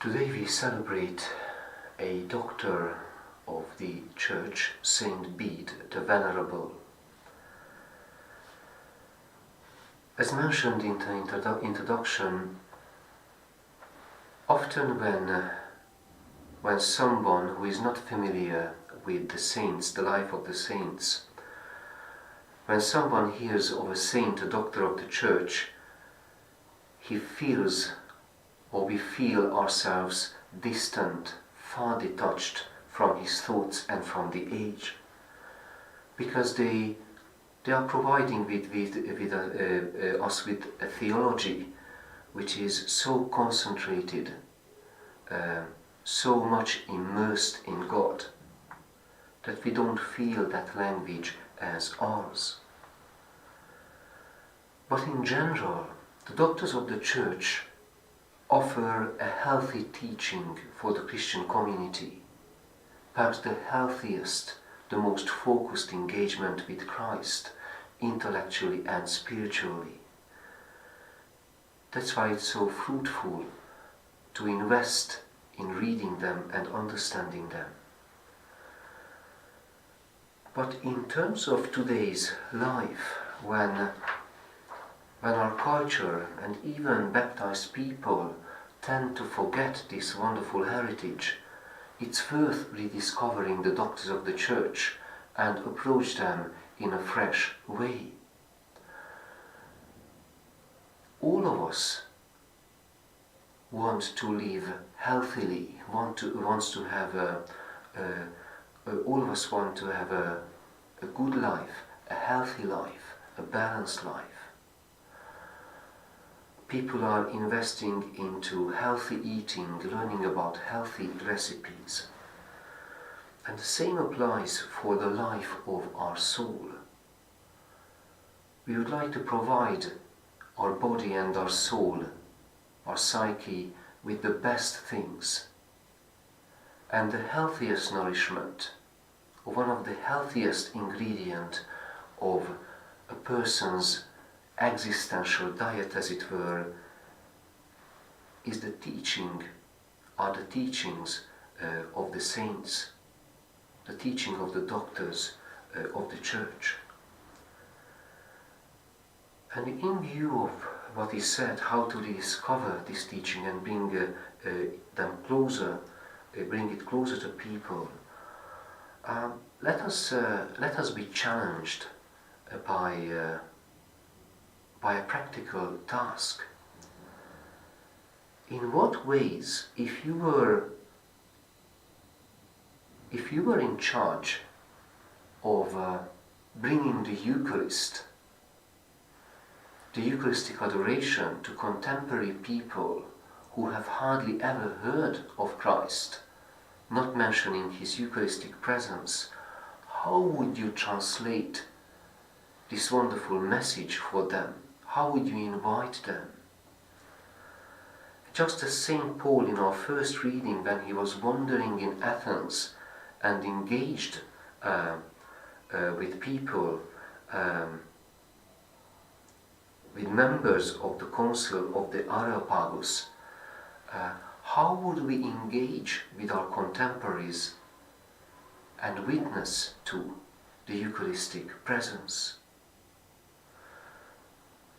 Today we celebrate a doctor of the Church, Saint Bede the Venerable. As mentioned in the introduction, often when someone who is not familiar with the saints, the life of the saints, when someone hears of a saint, a doctor of the Church, he feels, or we feel ourselves distant, far detached from his thoughts and from the age, because they are providing us with a theology which is so concentrated, so much immersed in God, that we don't feel that language as ours. But in general, the doctors of the Church offer a healthy teaching for the Christian community, perhaps the healthiest, the most focused engagement with Christ, intellectually and spiritually. That's why it's so fruitful to invest in reading them and understanding them. But in terms of today's life, when our culture and even baptized people tend to forget this wonderful heritage, it's worth rediscovering the doctors of the Church and approach them in a fresh way. All of us want to live healthily, all of us want to have a good life, a healthy life, a balanced life. People are investing into healthy eating, learning about healthy recipes. And the same applies for the life of our soul. We would like to provide our body and our soul, our psyche, with the best things. And the healthiest nourishment, or one of the healthiest ingredients of a person's existential diet, as it were, is the teachings of the saints, the teaching of the doctors of the Church. And in view of what is said, how to rediscover this teaching and bring it closer to people, let us be challenged by a practical task. In what ways, if you were in charge of bringing the Eucharist, the Eucharistic adoration, to contemporary people who have hardly ever heard of Christ, not mentioning his Eucharistic presence, how would you translate this wonderful message for them? How would you invite them? Just as St. Paul in our first reading, when he was wandering in Athens and engaged with people, with members of the Council of the Areopagus, how would we engage with our contemporaries and witness to the Eucharistic presence?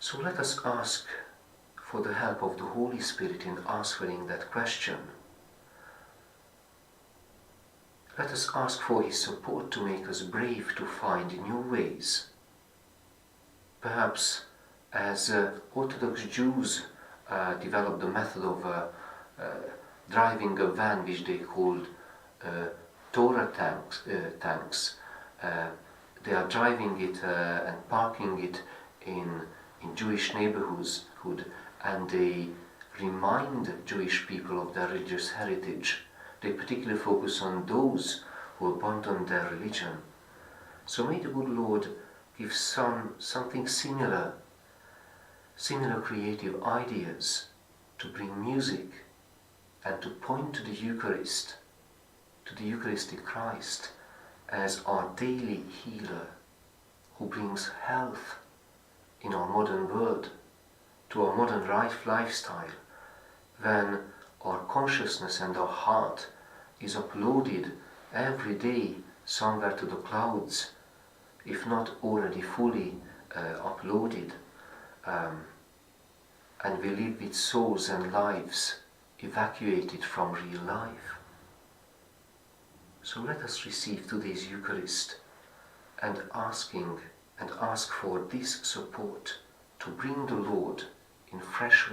So let us ask for the help of the Holy Spirit in answering that question. Let us ask for his support to make us brave to find new ways. Perhaps as Orthodox Jews developed the method of driving a van which they called Torah tanks. They are driving it and parking it in Jewish neighborhoods, and they remind Jewish people of their religious heritage. They particularly focus on those who abandoned their religion. So may the good Lord give something similar creative ideas to bring music and to point to the Eucharist, to the Eucharistic Christ as our daily healer, who brings health in our modern world, to our modern lifestyle, when our consciousness and our heart is uploaded every day somewhere to the clouds, if not already fully uploaded, and we live with souls and lives evacuated from real life. So let us receive today's Eucharist and ask for this support to bring the Lord in fresh